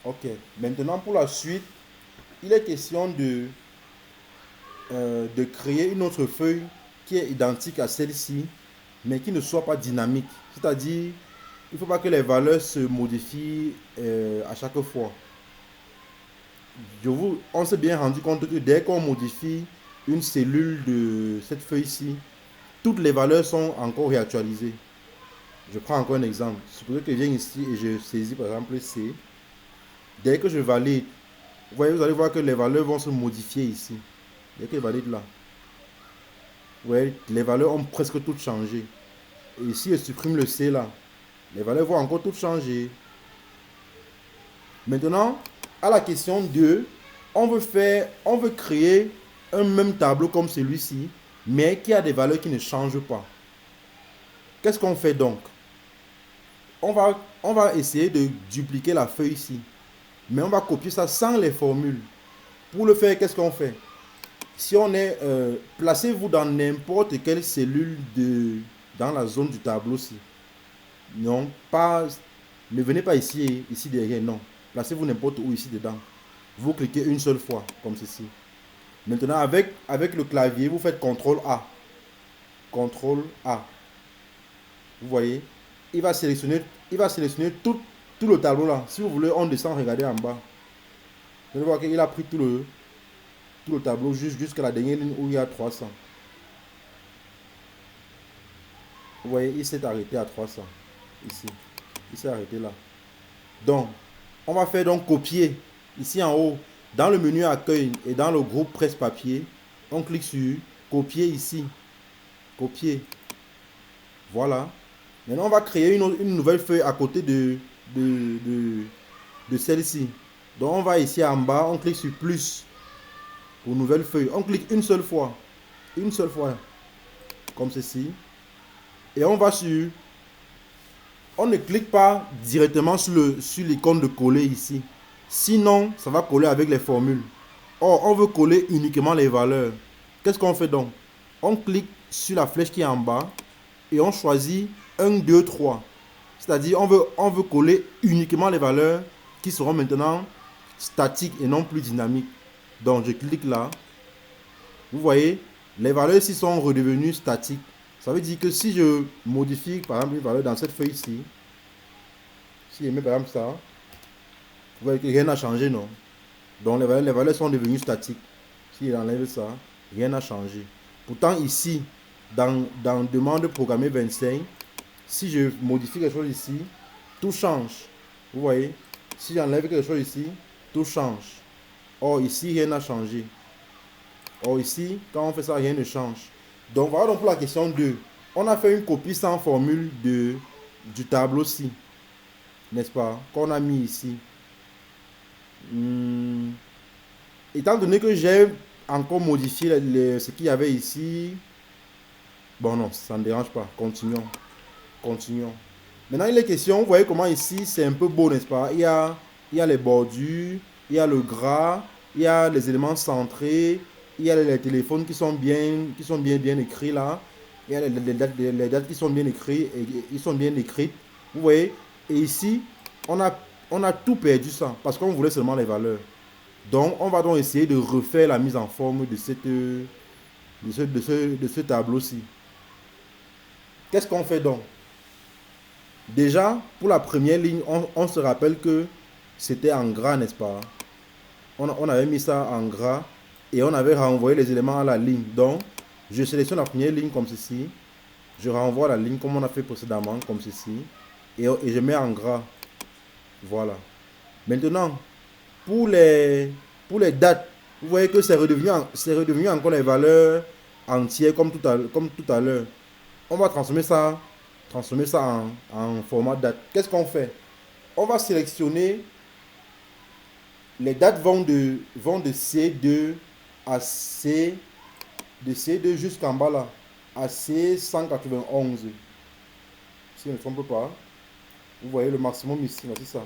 Ok. Maintenant, pour la suite, il est question de créer une autre feuille qui est identique à celle-ci, mais qui ne soit pas dynamique. C'est-à-dire, il ne faut pas que les valeurs se modifient à chaque fois. On s'est bien rendu compte que dès qu'on modifie une cellule de cette feuille-ci, toutes les valeurs sont encore réactualisées. Je prends encore un exemple. Supposez que je viens ici et je saisis par exemple C. Dès que je valide, vous voyez, vous allez voir que les valeurs vont se modifier ici. Dès que je valide là, vous voyez, les valeurs ont presque toutes changé. Et si je supprime le C là, les valeurs vont encore toutes changer. Maintenant, à la question 2, on veut créer un même tableau comme celui-ci, mais qui a des valeurs qui ne changent pas. Qu'est-ce qu'on fait donc? On va essayer de dupliquer la feuille ici, mais on va copier ça sans les formules. Pour le faire, qu'est-ce qu'on fait? Si on est, placez-vous dans n'importe quelle cellule dans la zone du tableau-ci. Non, pas, ne venez pas ici, ici derrière, non. Placez-vous n'importe où ici dedans. Vous cliquez une seule fois, comme ceci. Maintenant, avec le clavier, vous faites CTRL A. CTRL A. Vous voyez, il va sélectionner tout le tableau là. Si vous voulez, on descend, regardez en bas. Vous allez voir qu'il a pris tout le tableau jusqu'à la dernière ligne où il y a 300. Vous voyez, il s'est arrêté à 300. Ici. Il s'est arrêté là. Donc, on va faire donc copier. Ici en haut, dans le menu accueil et dans le groupe presse-papier, on clique sur copier ici. Copier. Voilà. Maintenant, on va créer une nouvelle feuille à côté de, de, de celle-ci. Donc, on va ici en bas, on clique sur plus pour nouvelle feuille. On clique une seule fois. Une seule fois. Comme ceci. Et on va sur... On ne clique pas directement sur l'icône de coller ici. Sinon, ça va coller avec les formules. Or, on veut coller uniquement les valeurs. Qu'est-ce qu'on fait donc? On clique sur la flèche qui est en bas et on choisit 1, 2, 3. C'est-à-dire, on veut coller uniquement les valeurs qui seront maintenant statiques et non plus dynamiques. Donc, je clique là. Vous voyez, les valeurs ici sont redevenues statiques. Ça veut dire que si je modifie, par exemple, une valeur dans cette feuille-ci, si je mets par exemple ça, vous voyez que rien n'a changé, non? Donc, les valeurs sont devenues statiques. Si je enlève ça, rien n'a changé. Pourtant, ici, dans demande programmée 25, si je modifie quelque chose ici, tout change. Vous voyez? Si j'enlève quelque chose ici, tout change. Or, ici, rien n'a changé. Or, ici, quand on fait ça, rien ne change. Donc, voilà donc pour la question 2. On a fait une copie sans formule du tableau-ci. N'est-ce pas? Qu'on a mis ici. Étant donné que j'ai encore modifié ce qu'il y avait ici, bon non, ça ne dérange pas. Continuons. Continuons. Maintenant, il est question, vous voyez comment ici, c'est un peu beau, n'est-ce pas? Il y a les bordures, il y a le gras, il y a les éléments centrés, il y a les téléphones qui sont bien écrits là. Il y a les dates qui sont bien écrites, et ils sont bien écrites. Vous voyez? Et ici, on a tout perdu ça, parce qu'on voulait seulement les valeurs. Donc, on va donc essayer de refaire la mise en forme de ce tableau-ci. Qu'est-ce qu'on fait donc? Déjà, pour la première ligne, on se rappelle que c'était en gras, n'est-ce pas? On avait mis ça en gras et on avait renvoyé les éléments à la ligne. Donc, je sélectionne la première ligne comme ceci. Je renvoie la ligne comme on a fait précédemment, comme ceci. Et je mets en gras. Voilà. Maintenant, pour les dates, vous voyez que c'est redevenu encore les valeurs entières comme tout à l'heure. On va transformer ça en format date. Qu'est-ce qu'on fait? On va sélectionner, les dates vont de C2 à de C2 jusqu'en bas là, à C191. Si je ne me trompe pas, vous voyez le maximum ici, c'est ça.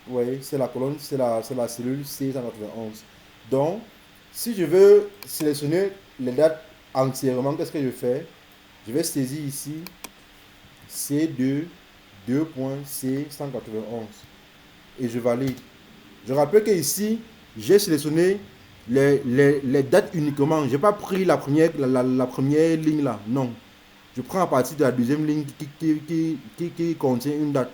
Vous voyez, c'est la colonne, c'est la cellule C191. Donc, si je veux sélectionner les dates entièrement, qu'est-ce que je fais? Je vais saisir ici C2 2.C191 et je valide. Je rappelle que ici, j'ai sélectionné les dates uniquement. Je n'ai pas pris la première ligne là. Non. Je prends à partir de la deuxième ligne qui contient une date.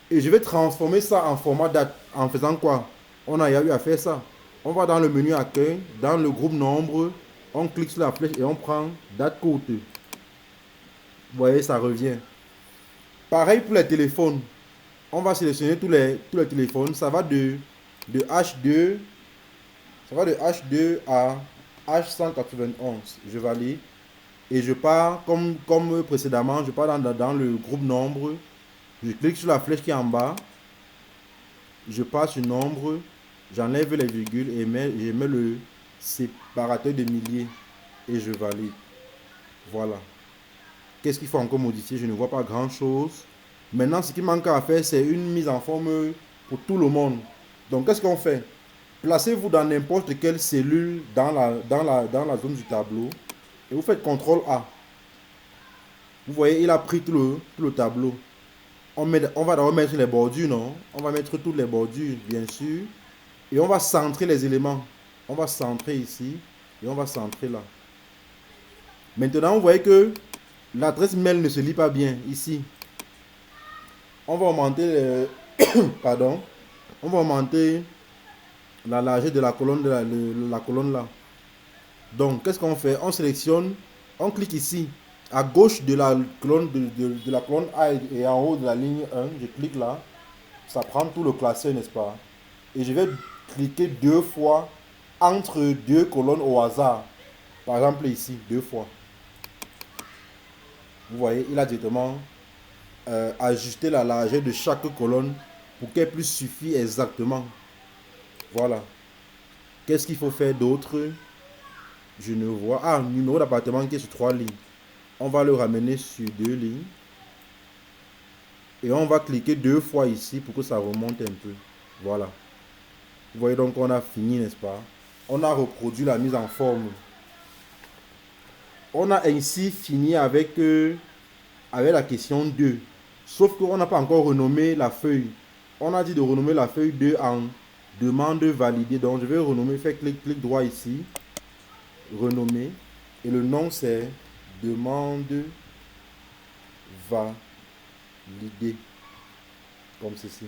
Et je vais transformer ça en format date. En faisant quoi? On a eu à faire ça. On va dans le menu accueil, dans le groupe nombre, on clique sur la flèche et on prend date courte. Vous voyez, ça revient. Pareil pour les téléphones. On va sélectionner tous les téléphones. Ça va de H2, ça va de H2 à H191. Je valide. Et je pars comme précédemment, je pars dans le groupe nombre. Je clique sur la flèche qui est en bas. Je passe sur nombre. J'enlève les virgules et je mets le séparateur de milliers. Et je valide. Voilà. Qu'est-ce qu'il faut encore modifier? Je ne vois pas grand-chose. Maintenant, ce qui manque à faire, c'est une mise en forme pour tout le monde. Donc, qu'est-ce qu'on fait? Placez-vous dans n'importe quelle cellule dans la zone du tableau. Et vous faites CTRL A. Vous voyez, il a pris tout le tableau. On va d'abord mettre les bordures, non? On va mettre toutes les bordures, bien sûr. Et on va centrer les éléments. On va centrer ici. Et on va centrer là. Maintenant, vous voyez que l'adresse mail ne se lit pas bien ici. On va augmenter pardon. On va augmenter la largeur de la colonne la colonne là. Donc, qu'est-ce qu'on fait? On sélectionne, on clique ici, à gauche de la colonne de la colonne A et en haut de la ligne 1. Je clique là. Ça prend tout le classeur, n'est-ce pas? Et je vais cliquer 2 fois entre 2 colonnes au hasard. Par exemple ici, 2 fois. Vous voyez, il a directement ajusté la largeur de chaque colonne pour qu'elle puisse suffire exactement. Voilà. Qu'est-ce qu'il faut faire d'autre? Je ne vois. Ah, numéro d'appartement qui est sur 3 lignes. On va le ramener sur 2 lignes. Et on va cliquer 2 fois ici pour que ça remonte un peu. Voilà. Vous voyez donc on a fini, n'est-ce pas? On a reproduit la mise en forme. On a ainsi fini avec la question 2. Sauf qu'on n'a pas encore renommé la feuille. On a dit de renommer la feuille 2 en demande validée. Donc je vais renommer, faire clic droit ici. Renommer. Et le nom c'est demande validée. Comme ceci.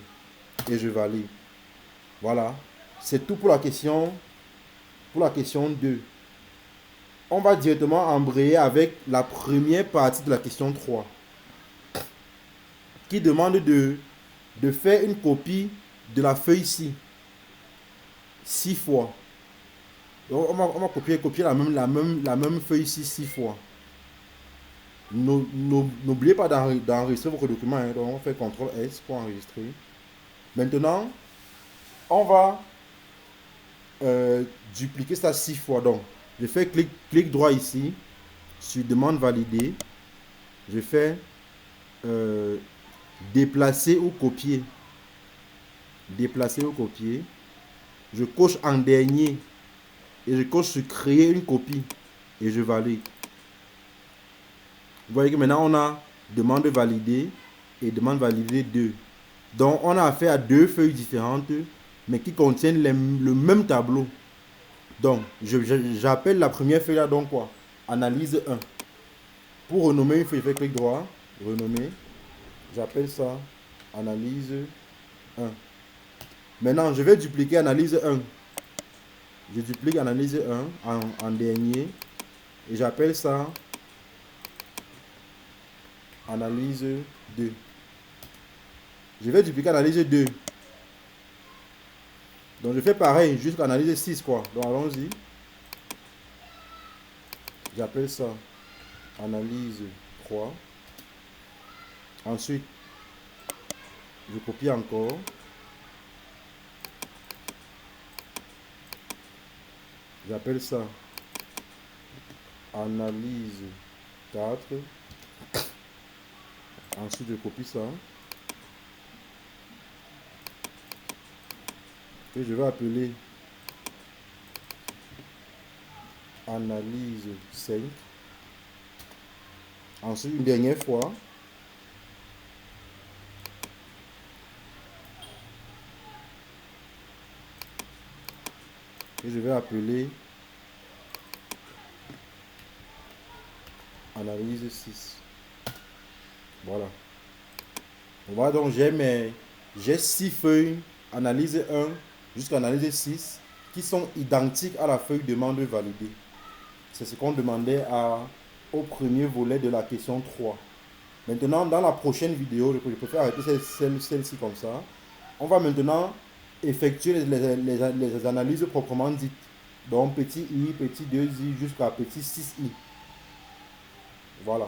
Et je valide. Voilà. C'est tout pour la question 2. On va directement embrayer avec la première partie de la question 3. Qui demande de faire une copie de la feuille ici. 6 fois. On va copier la même feuille ici 6 fois. N'oubliez pas d'enregistrer votre document. Hein. Donc on fait CTRL S pour enregistrer. Maintenant, on va dupliquer ça 6 fois. Donc, je fais clic droit ici sur demande validée. Je fais déplacer ou copier. Déplacer ou copier. Je coche en dernier et je coche sur créer une copie et je valide. Vous voyez que maintenant on a demande validée et demande validée 2. Donc on a affaire à 2 feuilles différentes mais qui contiennent le même tableau. Donc j'appelle la première feuille là donc quoi? Analyse 1. Pour renommer une feuille, je fais clic droit, renommer. J'appelle ça analyse 1. Maintenant, je vais dupliquer analyse 1. Je duplique analyse 1 en dernier. Et j'appelle ça analyse 2. Je vais dupliquer analyse 2. Donc je fais pareil jusqu'à analyse 6 quoi. Donc allons-y. J'appelle ça analyse 3. Ensuite, je copie encore. J'appelle ça analyse 4. Ensuite, je copie ça. Que je vais appeler analyse 5. Ensuite, une dernière fois. que je vais appeler analyse 6. Voilà. Voilà, donc j'ai 6 feuilles, analyse 1 jusqu'à analyse 6, qui sont identiques à la feuille demande validée. C'est ce qu'on demandait au premier volet de la question 3. Maintenant, dans la prochaine vidéo, je préfère arrêter celle-ci comme ça. On va maintenant effectuer les analyses proprement dites. Donc, petit i, petit 2i jusqu'à petit 6i. Voilà.